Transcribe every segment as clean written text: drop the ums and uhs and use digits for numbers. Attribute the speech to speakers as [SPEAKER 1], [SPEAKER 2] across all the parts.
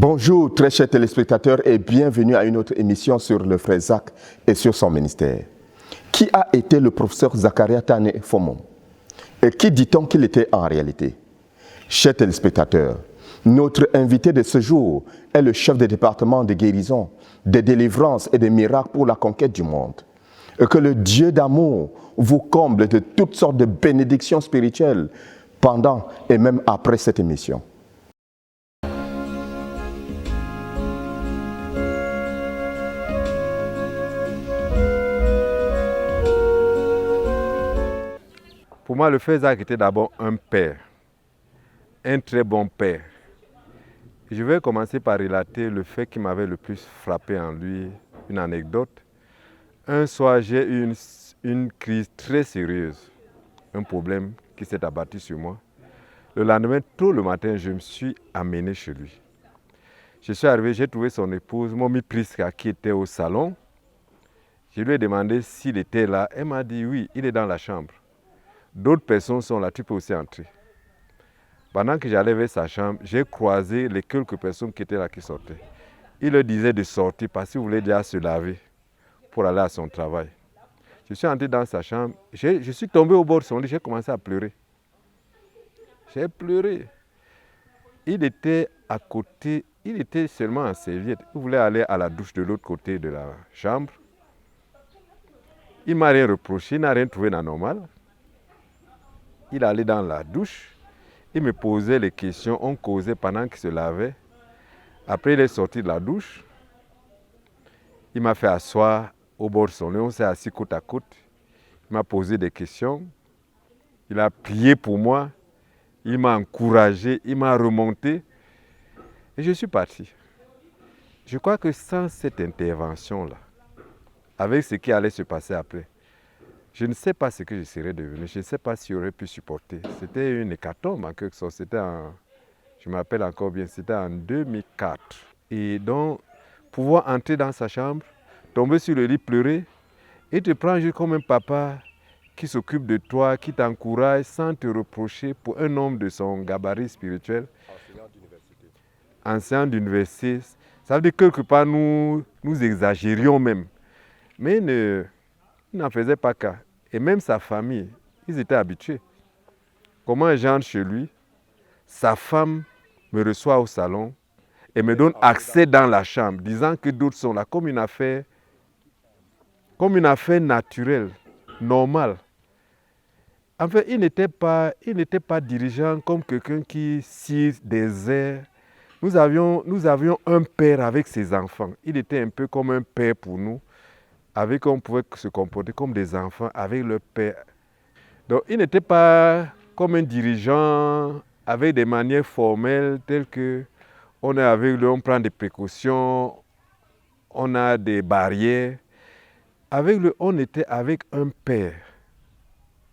[SPEAKER 1] Bonjour très chers téléspectateurs et bienvenue à une autre émission sur le frère Zach et sur son ministère. Qui a été le professeur Zakaria Tane Fomon? Et qui dit-on qu'il était en réalité? Chers téléspectateurs, notre invité de ce jour est le chef de département de guérison, de délivrance et de miracles pour la conquête du monde. Et que le Dieu d'amour vous comble de toutes sortes de bénédictions spirituelles pendant et même après cette émission.
[SPEAKER 2] Pour moi, le frère Zach était d'abord un père, un très bon père. Et je vais commencer par relater le fait qui m'avait le plus frappé en lui, une anecdote. Un soir, j'ai eu une crise très sérieuse, un problème qui s'est abattu sur moi. Le lendemain, tôt le matin, je me suis amené chez lui. Je suis arrivé, j'ai trouvé son épouse, Momi Priska, qui était au salon. Je lui ai demandé s'il était là. Elle m'a dit oui, il est dans la chambre. D'autres personnes sont là, tu peux aussi entrer. Pendant que j'allais vers sa chambre, j'ai croisé les quelques personnes qui étaient là qui sortaient. Il leur disait de sortir parce qu'il voulait déjà se laver pour aller à son travail. Je suis entré dans sa chambre, je suis tombé au bord de son lit, j'ai commencé à pleurer. J'ai pleuré. Il était à côté, il était seulement en serviette. Il voulait aller à la douche de l'autre côté de la chambre. Il ne m'a rien reproché, il n'a rien trouvé d'anormal. Il allait dans la douche, il me posait les questions, on causait pendant qu'il se lavait. Après, il est sorti de la douche. Il m'a fait asseoir au bord de son lit, on s'est assis côte à côte. Il m'a posé des questions. Il a prié pour moi. Il m'a encouragé, il m'a remonté. Et je suis parti. Je crois que sans cette intervention-là, avec ce qui allait se passer après, je ne sais pas ce que je serais devenu. Je ne sais pas si j'aurais pu supporter. C'était une hécatombe en quelque sorte. Je me rappelle encore bien, c'était en 2004. Et donc, pouvoir entrer dans sa chambre, tomber sur le lit, pleurer, et te prendre juste comme un papa qui s'occupe de toi, qui t'encourage sans te reprocher pour un homme de son gabarit spirituel. Enseignant d'université. Ça veut dire que quelque part nous exagérions même. Mais il n'en faisait pas cas. Et même sa famille, ils étaient habitués. Comment j'entre chez lui, sa femme me reçoit au salon et me donne accès dans la chambre, disant que d'autres sont là, comme une affaire naturelle, normale. En fait, il n'était pas dirigeant comme quelqu'un qui cire des airs. Nous avions un père avec ses enfants. Il était un peu comme un père pour nous, avec qui on pouvait se comporter comme des enfants avec leur père. Donc, il n'était pas comme un dirigeant avec des manières formelles telles que on est avec lui, on prend des précautions, on a des barrières. Avec lui, on était avec un père,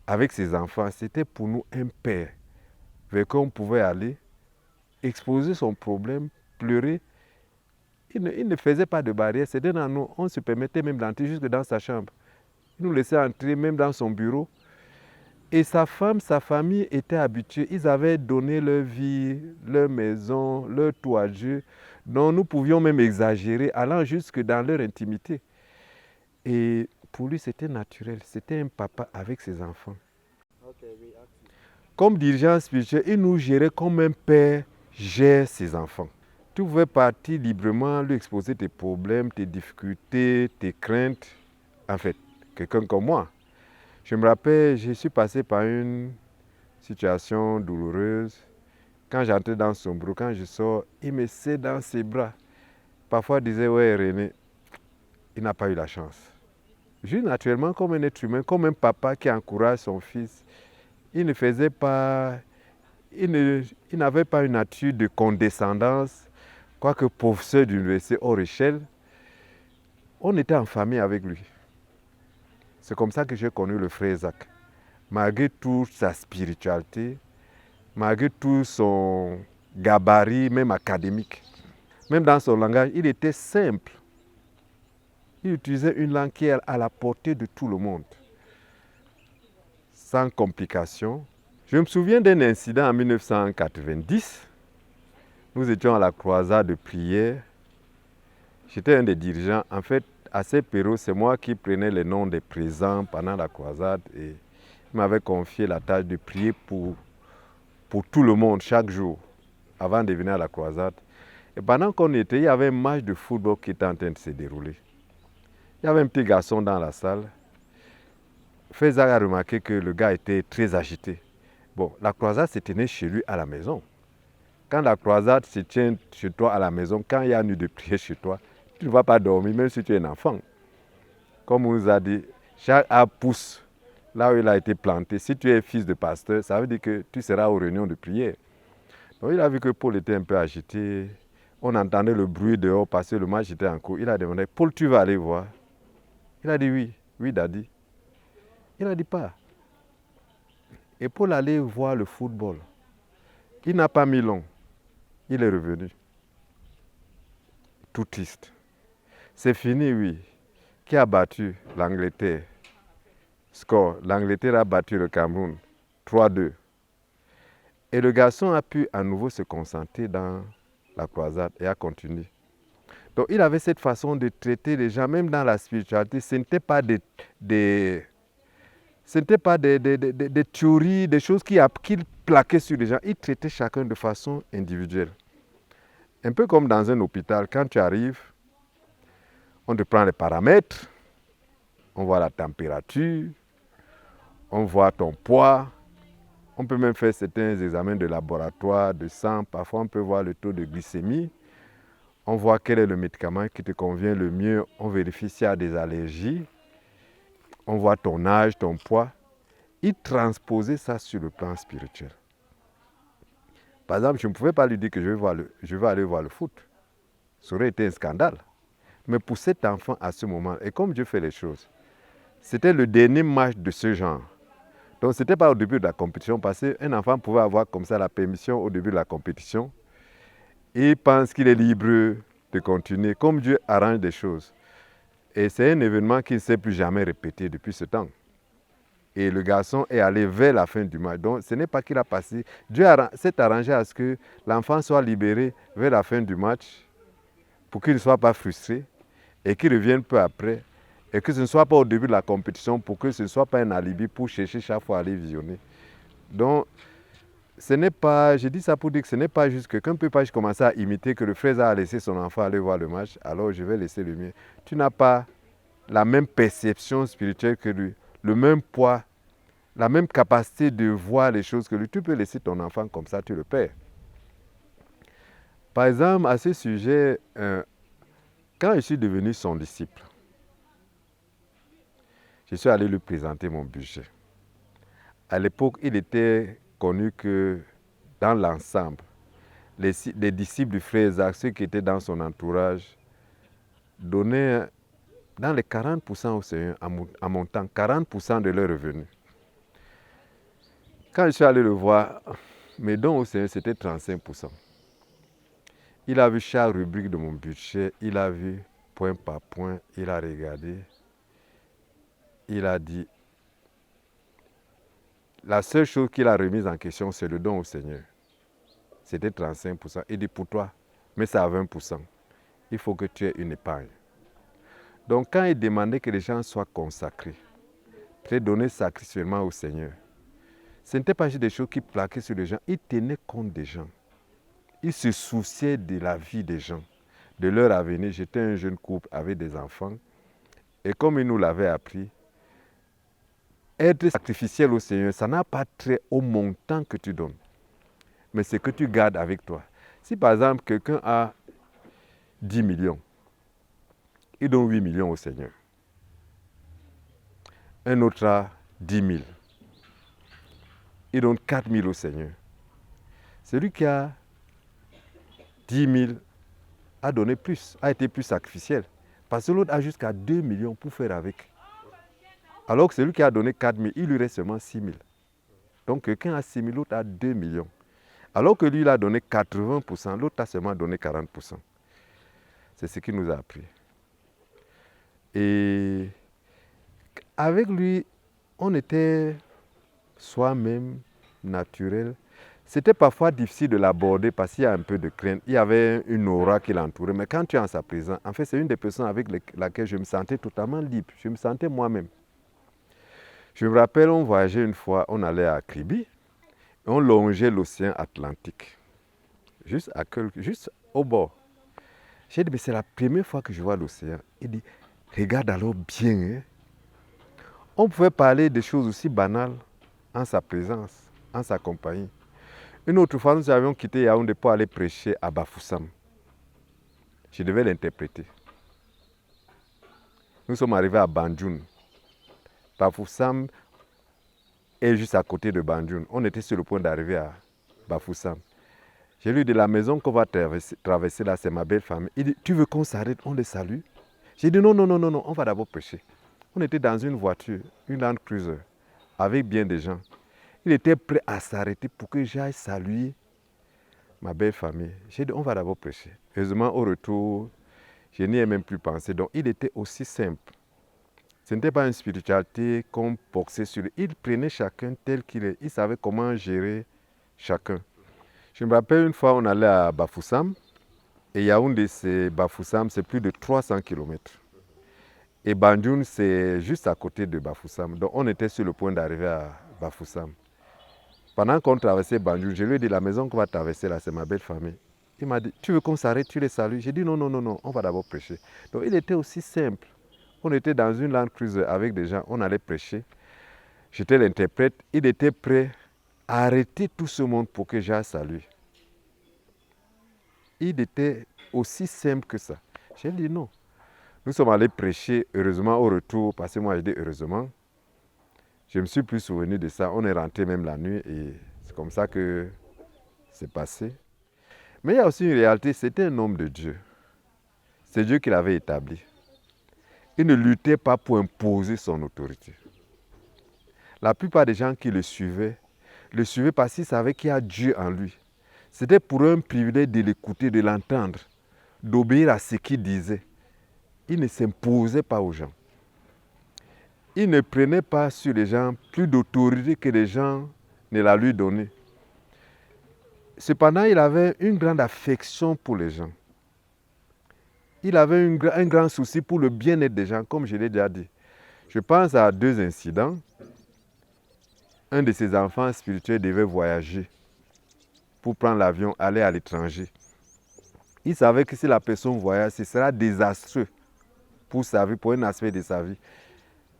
[SPEAKER 2] avec ses enfants. C'était pour nous un père vers qui on pouvait aller, exposer son problème, pleurer. Il ne faisait pas de barrière, c'était dans nous. On se permettait même d'entrer jusque dans sa chambre. Il nous laissait entrer même dans son bureau. Et sa femme, sa famille étaient habitués. Ils avaient donné leur vie, leur maison, leur tout à Dieu. Donc nous pouvions même exagérer, allant jusque dans leur intimité. Et pour lui, c'était naturel. C'était un papa avec ses enfants. Comme dirigeant spirituel, il nous gérait comme un père gère ses enfants. Tu pouvais partir librement, lui exposer tes problèmes, tes difficultés, tes craintes. En fait, quelqu'un comme moi. Je me rappelle, je suis passé par une situation douloureuse. Quand j'entrais dans son bureau, quand je sors, il me serre dans ses bras. Parfois, il disait, ouais, René, il n'a pas eu la chance. Juste naturellement, comme un être humain, comme un papa qui encourage son fils. Il ne faisait pas, il n'avait pas une nature de condescendance. Quoique professeur d'université hors échelle, on était en famille avec lui. C'est comme ça que j'ai connu le frère Zach. Malgré toute sa spiritualité, malgré tout son gabarit, même académique, même dans son langage, il était simple. Il utilisait une langue qui est à la portée de tout le monde, sans complications. Je me souviens d'un incident en 1990 Nous étions à la croisade de prière. J'étais un des dirigeants. En fait, à cette période, c'est moi qui prenais les noms des présents pendant la croisade et il m'avait confié la tâche de prier pour tout le monde chaque jour avant de venir à la croisade. Et pendant qu'on était, il y avait un match de football qui était en train de se dérouler. Il y avait un petit garçon dans la salle. Faisal a remarqué que le gars était très agité. Bon, la croisade se tenait chez lui à la maison. Quand la croisade se tient chez toi à la maison, quand il y a une nuit de prière chez toi, tu ne vas pas dormir même si tu es un enfant. Comme on nous a dit, chaque arbre pousse là où il a été planté. Si tu es fils de pasteur, ça veut dire que tu seras aux réunions de prière. Donc il a vu que Paul était un peu agité. On entendait le bruit dehors parce que le match était en cours. Il a demandé, Paul, tu vas aller voir? Il a dit oui, oui, daddy. Il n'a dit pas. Et Paul allait voir le football. Il n'a pas mis long. Il est revenu. Tout triste. C'est fini, oui. Qui a battu l'Angleterre? Score. L'Angleterre a battu le Cameroun. 3-2. Et le garçon a pu à nouveau se concentrer dans la croisade et a continué. Donc il avait cette façon de traiter les gens, même dans la spiritualité. Ce n'était pas des théories, des choses qu'il plaquait sur les gens. Il traitait chacun de façon individuelle. Un peu comme dans un hôpital, quand tu arrives, on te prend les paramètres, on voit la température, on voit ton poids, on peut même faire certains examens de laboratoire, de sang, parfois on peut voir le taux de glycémie, on voit quel est le médicament qui te convient le mieux, on vérifie s'il y a des allergies, on voit ton âge, ton poids. Il transposait ça sur le plan spirituel. Par exemple, je ne pouvais pas lui dire que je vais aller voir le foot. Ça aurait été un scandale. Mais pour cet enfant, à ce moment, et comme Dieu fait les choses, c'était le dernier match de ce genre. Donc, ce n'était pas au début de la compétition, parce qu'un enfant pouvait avoir comme ça la permission au début de la compétition. Il pense qu'il est libre de continuer, comme Dieu arrange des choses. Et c'est un événement qui ne s'est plus jamais répété depuis ce temps. Et le garçon est allé vers la fin du match. Donc, ce n'est pas qu'il a passé. Dieu s'est arrangé à ce que l'enfant soit libéré vers la fin du match pour qu'il ne soit pas frustré et qu'il revienne peu après. Et que ce ne soit pas au début de la compétition pour que ce ne soit pas un alibi pour chercher chaque fois à aller visionner. Donc, ce n'est pas, je dis ça pour dire que ce n'est pas juste que quelqu'un ne peut pas commencer à imiter que le frère a laissé son enfant aller voir le match, alors je vais laisser le mien. Tu n'as pas la même perception spirituelle que lui, le même poids, la même capacité de voir les choses que lui. Tu peux laisser ton enfant comme ça, tu le perds. Par exemple, à ce sujet, quand je suis devenu son disciple, je suis allé lui présenter mon budget. À l'époque, il était connu que dans l'ensemble, les disciples du frère Isaac, ceux qui étaient dans son entourage, donnaient dans les 40% au Seigneur, en montant 40% de leurs revenus. Quand je suis allé le voir, mes dons au Seigneur, c'était 35%. Il a vu chaque rubrique de mon budget, il a vu point par point, il a regardé, il a dit, la seule chose qu'il a remise en question, c'est le don au Seigneur. C'était 35%. Il dit, pour toi, mais c'est à 20%. Il faut que tu aies une épargne. Donc quand il demandait que les gens soient consacrés, très donnés sacrificiellement au Seigneur, ce n'était pas juste des choses qui plaquaient sur les gens, il tenait compte des gens. Il se souciait de la vie des gens, de leur avenir. J'étais un jeune couple avec des enfants. Et comme il nous l'avait appris, être sacrificiel au Seigneur, ça n'a pas trait au montant que tu donnes, mais c'est que tu gardes avec toi. Si par exemple quelqu'un a 10 millions, il donne 8 millions au Seigneur. Un autre a 10 000. Il donne 4 000 au Seigneur. Celui qui a 10 000 a donné plus, a été plus sacrificiel. Parce que l'autre a jusqu'à 2 millions pour faire avec. Alors que celui qui a donné 4 000, il lui reste seulement 6 000. Donc quelqu'un a 6 000, l'autre a 2 millions. Alors que lui, il a donné 80%, l'autre a seulement donné 40%. C'est ce qu'il nous a appris. Et avec lui, on était soi-même naturel. C'était parfois difficile de l'aborder parce qu'il y a un peu de crainte. Il y avait une aura qui l'entourait. Mais quand tu es en sa présence, en fait, c'est une des personnes avec laquelle je me sentais totalement libre. Je me sentais moi-même. Je me rappelle, on voyageait une fois, on allait à Kribi, et on longeait l'océan Atlantique, juste au bord. J'ai dit, mais c'est la première fois que je vois l'océan. Il dit, regarde alors bien. Hein. On pouvait parler des choses aussi banales en sa présence, en sa compagnie. Une autre fois, nous avions quitté Yaoundé pour aller prêcher à Bafoussam. Je devais l'interpréter. Nous sommes arrivés à Banjoun. Bafoussam est juste à côté de Banjoun. On était sur le point d'arriver à Bafoussam. J'ai lui dit, la maison qu'on va traverser là, c'est ma belle famille. Il dit, tu veux qu'on s'arrête, on les salue? J'ai dit, non, on va d'abord prêcher. On était dans une voiture, une Land Cruiser, avec bien des gens. Il était prêt à s'arrêter pour que j'aille saluer ma belle famille. J'ai dit, on va d'abord prêcher. Heureusement, au retour, je n'y ai même plus pensé. Donc, il était aussi simple. Ce n'était pas une spiritualité qu'on boxait sur lui. Il prenait chacun tel qu'il est. Il savait comment gérer chacun. Je me rappelle une fois, on allait à Bafoussam. Et Yaoundé, c'est Bafoussam, c'est plus de 300 km. Et Banjoun, c'est juste à côté de Bafoussam. Donc, on était sur le point d'arriver à Bafoussam. Pendant qu'on traversait Banjoun, je lui ai dit, la maison qu'on va traverser là, c'est ma belle famille. Il m'a dit, tu veux qu'on s'arrête, tu les salues? J'ai dit, non, on va d'abord prêcher. Donc, il était aussi simple. On était dans une Land Cruiser avec des gens, on allait prêcher. J'étais l'interprète, il était prêt à arrêter tout ce monde pour que j'aille saluer. Il était aussi simple que ça. J'ai dit non. Nous sommes allés prêcher, heureusement, au retour, parce que moi je dis heureusement. Je me suis plus souvenu de ça. On est rentré même la nuit et c'est comme ça que c'est passé. Mais il y a aussi une réalité, c'était un homme de Dieu. C'est Dieu qui l'avait établi. Il ne luttait pas pour imposer son autorité. La plupart des gens qui le suivaient parce qu'ils savaient qu'il y a Dieu en lui. C'était pour eux un privilège de l'écouter, de l'entendre, d'obéir à ce qu'il disait. Il ne s'imposait pas aux gens. Il ne prenait pas sur les gens plus d'autorité que les gens ne la lui donnaient. Cependant, il avait une grande affection pour les gens. Il avait un grand souci pour le bien-être des gens, comme je l'ai déjà dit. Je pense à 2 incidents. Un de ses enfants spirituels devait voyager pour prendre l'avion, aller à l'étranger. Il savait que si la personne voyage, ce sera désastreux pour sa vie, pour un aspect de sa vie.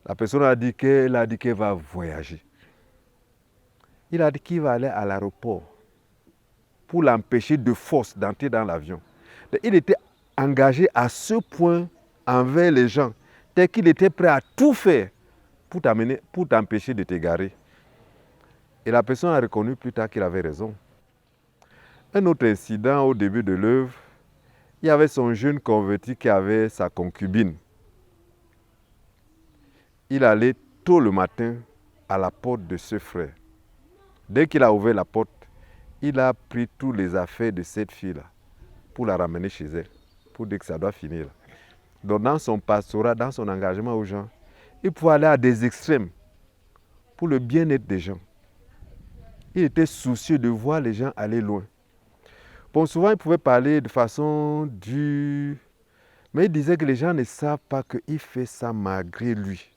[SPEAKER 2] La personne a dit qu'elle va voyager. Il a dit qu'il va aller à l'aéroport pour l'empêcher de force d'entrer dans l'avion. Il était engagé à ce point envers les gens, tel qu'il était prêt à tout faire pour t'empêcher de t'égarer. Et la personne a reconnu plus tard qu'il avait raison. Un autre incident au début de l'œuvre, il y avait son jeune converti qui avait sa concubine. Il allait tôt le matin à la porte de ce frère. Dès qu'il a ouvert la porte, il a pris tous les affaires de cette fille-là pour la ramener chez elle, pour dire que ça doit finir. Donc dans son pastorat, dans son engagement aux gens, il pouvait aller à des extrêmes pour le bien-être des gens. Il était soucieux de voir les gens aller loin. Bon, souvent, il pouvait parler de façon dure, mais il disait que les gens ne savent pas qu'il fait ça malgré lui.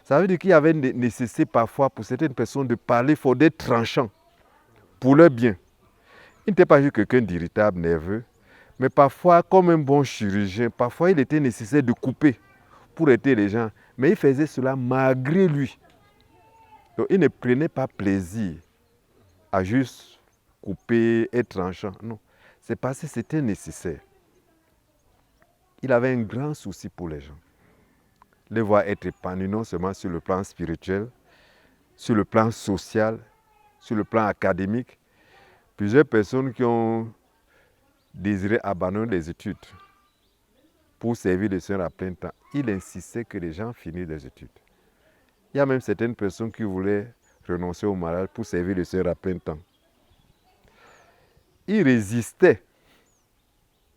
[SPEAKER 2] Ça veut dire qu'il y avait nécessité parfois pour certaines personnes de parler fort, d'être tranchant pour leur bien. Il n'était pas juste quelqu'un d'irritable, nerveux, mais parfois, comme un bon chirurgien, parfois il était nécessaire de couper pour aider les gens, mais il faisait cela malgré lui. Donc il ne prenait pas plaisir à juste couper, être tranchant, non. C'est parce que c'était nécessaire. Il avait un grand souci pour les gens. Les voir être épanouis non seulement sur le plan spirituel, sur le plan social, sur le plan académique. Plusieurs personnes qui ont désiré abandonner les études pour servir le Seigneur à plein temps, il insistait que les gens finissent les études. Il y a même certaines personnes qui voulaient renoncer au mariage pour servir le Seigneur à plein temps. Il résistait.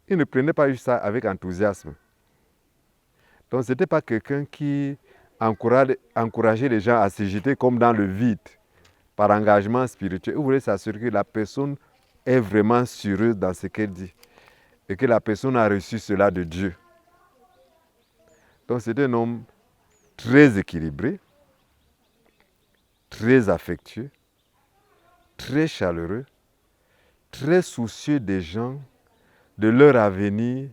[SPEAKER 2] Il ne prenait pas juste ça avec enthousiasme. Donc ce n'était pas quelqu'un qui encourageait les gens à se jeter comme dans le vide, par engagement spirituel, vous voulez s'assurer que la personne est vraiment sûreuse dans ce qu'elle dit et que la personne a reçu cela de Dieu. Donc c'est un homme très équilibré, très affectueux, très chaleureux, très soucieux des gens, de leur avenir,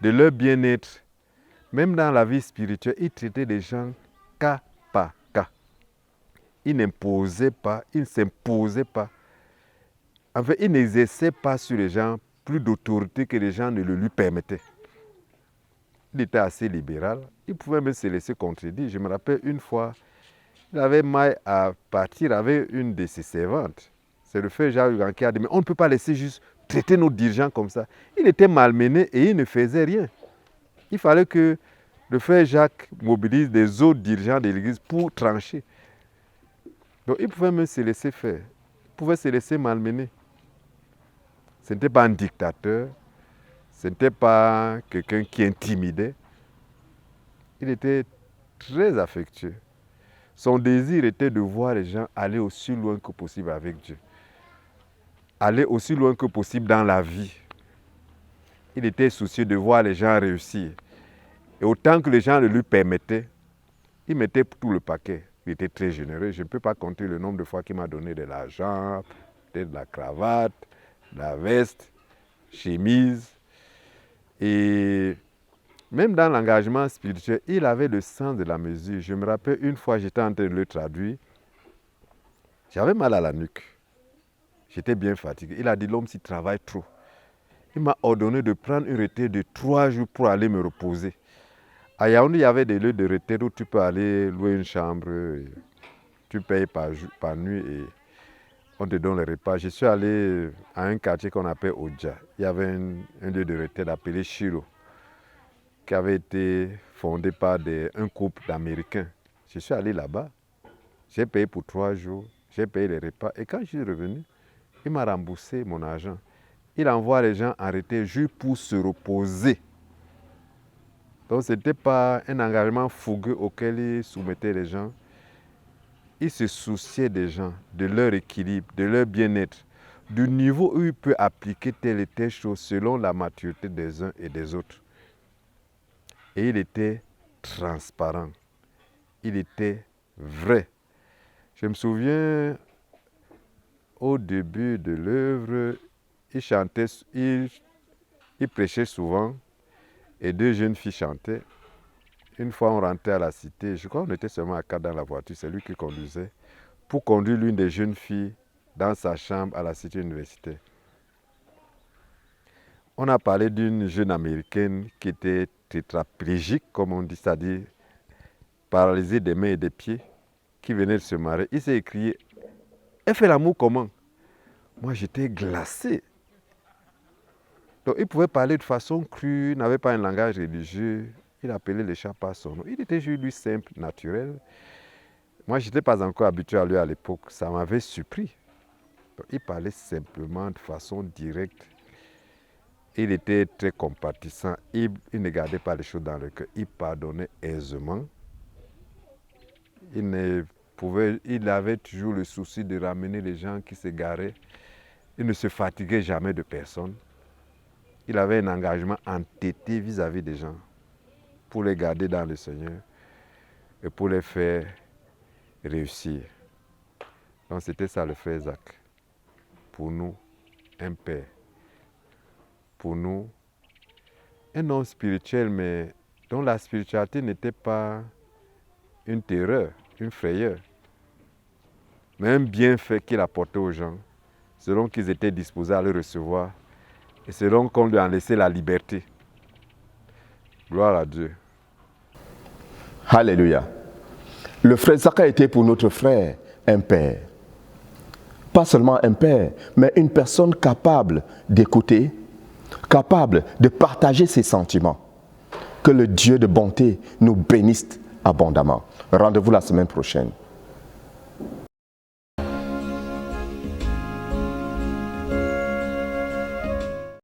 [SPEAKER 2] de leur bien-être. Même dans la vie spirituelle, il traitait les gens cas par cas. Il n'imposait pas, il ne s'imposait pas. En fait, il n'exerçait pas sur les gens plus d'autorité que les gens ne le lui permettaient. Il était assez libéral. Il pouvait même se laisser contredire. Je me rappelle une fois, il avait mal à partir avec une de ses servantes. C'est le frère Jacques qui a dit, mais on ne peut pas laisser juste traiter nos dirigeants comme ça. Il était malmené et il ne faisait rien. Il fallait que le frère Jacques mobilise des autres dirigeants de l'église pour trancher. Donc il pouvait même se laisser faire. Il pouvait se laisser malmener. Ce n'était pas un dictateur. Ce n'était pas quelqu'un qui intimidait. Il était très affectueux. Son désir était de voir les gens aller aussi loin que possible avec Dieu. Aller aussi loin que possible dans la vie. Il était soucieux de voir les gens réussir. Et autant que les gens le lui permettaient, il mettait tout le paquet. Il était très généreux. Je ne peux pas compter le nombre de fois qu'il m'a donné de l'argent, peut-être de la cravate, de la veste, chemise. Et même dans l'engagement spirituel, il avait le sens de la mesure. Je me rappelle une fois, j'étais en train de le traduire. J'avais mal à la nuque. J'étais bien fatigué. Il a dit, l'homme s'il travaille trop. Il m'a ordonné de prendre une retraite de 3 jours pour aller me reposer. À Yaoundé, il y avait des lieux de retraite où tu peux aller louer une chambre. Tu payes par nuit et on te donne le repas. Je suis allé à un quartier qu'on appelle Odja. Il y avait un lieu de retraite appelé Shiro, qui avait été fondé par un couple d'Américains. Je suis allé là-bas. J'ai payé pour 3 jours. J'ai payé les repas. Et quand je suis revenu, il m'a remboursé mon argent. Il envoie les gens en retraite juste pour se reposer. Donc ce n'était pas un engagement fougueux auquel il soumettait les gens. Il se souciait des gens, de leur équilibre, de leur bien-être, du niveau où il peut appliquer telle et telle chose selon la maturité des uns et des autres. Et il était transparent. Il était vrai. Je me souviens, au début de l'œuvre, il prêchait souvent et 2 jeunes filles chantaient. Une fois, on rentrait à la cité, je crois qu'on était seulement à 4 dans la voiture, c'est lui qui conduisait, pour conduire l'une des jeunes filles dans sa chambre à la cité universitaire. On a parlé d'une jeune américaine qui était tétraplégique, comme on dit, c'est-à-dire paralysée des mains et des pieds, qui venait de se marier. Il s'est écrié, elle fait l'amour comment? Moi, j'étais glacé. Donc, il pouvait parler de façon crue, il n'avait pas un langage religieux. Il appelait les chats par son nom. Il était juste lui simple, naturel. Moi, je n'étais pas encore habitué à lui à l'époque. Ça m'avait surpris. Donc, il parlait simplement de façon directe. Il était très compatissant. Il ne gardait pas les choses dans le cœur. Il pardonnait aisément. Il avait toujours le souci de ramener les gens qui s'égaraient. Il ne se fatiguait jamais de personne. Il avait un engagement entêté vis-à-vis des gens pour les garder dans le Seigneur et pour les faire réussir. Donc c'était ça le frère Zach. Pour nous, un père. Pour nous, un homme spirituel, mais dont la spiritualité n'était pas une terreur, une frayeur, mais un bienfait qu'il apportait aux gens, selon qu'ils étaient disposés à le recevoir et selon qu'on lui en laissait la liberté. Gloire à Dieu.
[SPEAKER 1] Alléluia. Le frère Zach a été pour notre frère un père. Pas seulement un père, mais une personne capable d'écouter, capable de partager ses sentiments. Que le Dieu de bonté nous bénisse abondamment. Rendez-vous la semaine prochaine.